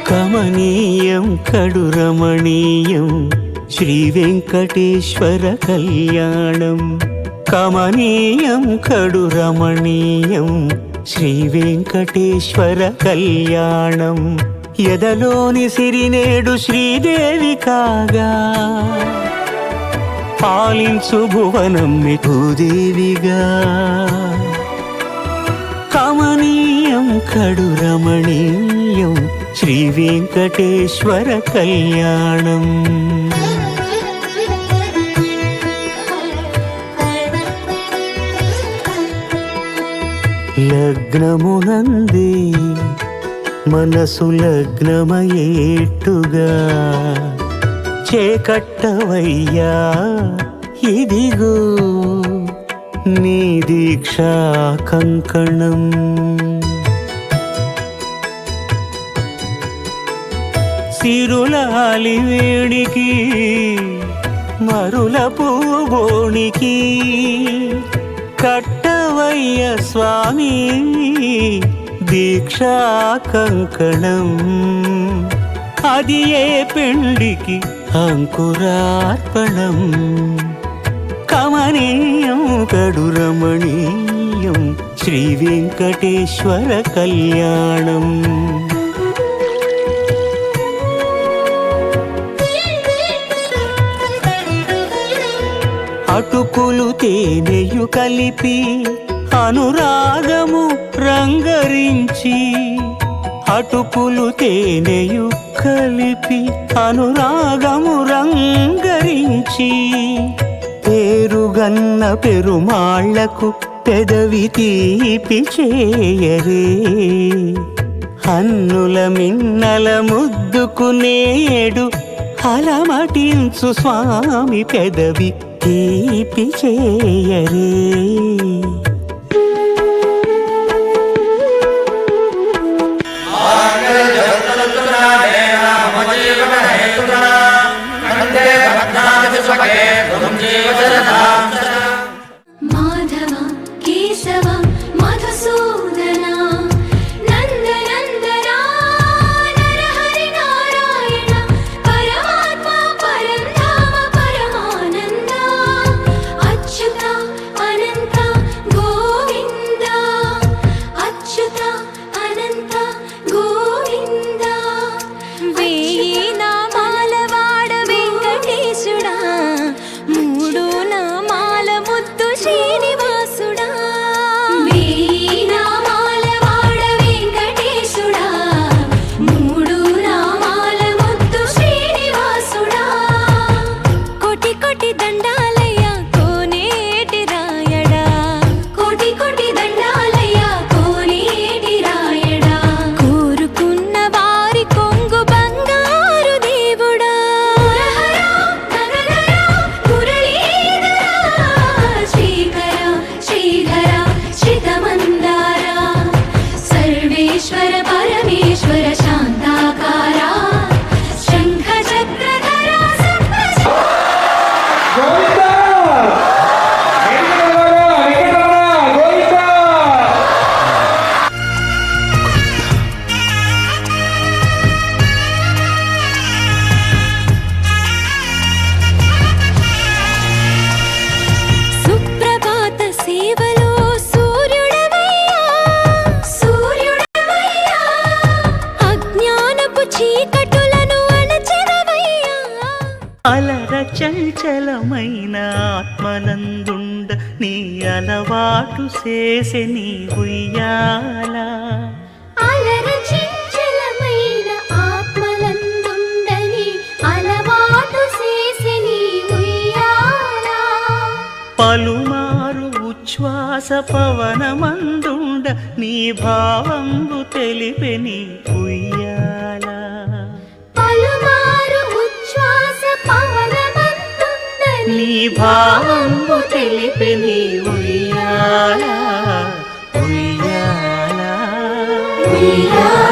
కమనీయం కడురమణీయం శ్రీ వెంకటేశ్వర కళ్యాణం. కమనీయం కడురమణీయం శ్రీ వెంకటేశ్వర కళ్యాణం. ఎదలోని సిరినేడు శ్రీదేవి కాగా పాలించు భువనం భూదేవిగా. కమనీయం కడురమణీయం శ్రీ వెంకటేశ్వర కళ్యాణం. లగ్నమునందే మనసు లగ్నమయేట్టుగా చేకట్టవయ్యా ఇదిగో నీ దీక్షా కంకణం. సిరులాలి వేడికి మరుల పూబోనికి కట్టవయ్య స్వామి దీక్షా కంకణం. అది ఏ పెండికి అంకురార్పణం. కమనీయం కడురమణీయం శ్రీ వెంకటేశ్వర కళ్యాణం. అటుకులు తేనెయు కలిపి అనురాగము రంగరించి. అటుకులు తేనెయు కలిపి అనురాగము రంగరించి. పేరుగన్న పెరుమాళ్లకు పెదవి తీపి చేయరే. అన్నుల మిన్నల ముద్దుకు నేడు అలమటించు స్వామి పెదవి తీపి చేయరే. మాధవ కేశవ మధుసూదన నందనందన నరహరి నారాయణ పరమాత్మ పరంధామ పరమానంద అచ్యుత అనంత గోవింద అచ్యుత అనంత గోవింద. వేయి నామాల వాడ వెంకటేశుడా మూడు నామాల ముద్దు శ్రీనివాసుడా. వేయి నామాల వాడ వెంకటేశుడా మూడు నామాల ముద్దు శ్రీనివాసుడా. కోటి కోటి దండాలయ్య కోనేటి రాయడా. కోటి కోటి దండాలయ్య కోనేటి రాయడా. కోరుకున్న వారి కొంగు బంగారు దేవుడా. శ్రీకర శ్రీధర శ్రితమందార సర్వేశ్వర పరమేశ్వర శాంతాకార శంఖ చక్రధర సప్త. సుప్రభాత సేవలో సూర్యుడవయ్యా సూర్యుడవయ్యా. అజ్ఞానపు చీకటులను అణచెదవయ్యా. అలర చంచలమైన ఆత్మనందుండ నీ అలవాటు చేసే నీ ఉయ్యాల. అలర చంచలమైన ఆత్మలందుండని అలవాటు చేసెని ఉయ్యాల. పలుమారు ఉచ్ఛ్వాస పవనమందుండ నీ భావంబు తెలిపే నీ ఉయ్యాల. పలుమారు ఉచ్ఛ్వాస పవనమందుండని నీ భావంబు తెలిపే నీ ఉయ్యాల ఉయ్యాల ఉయ్యాల.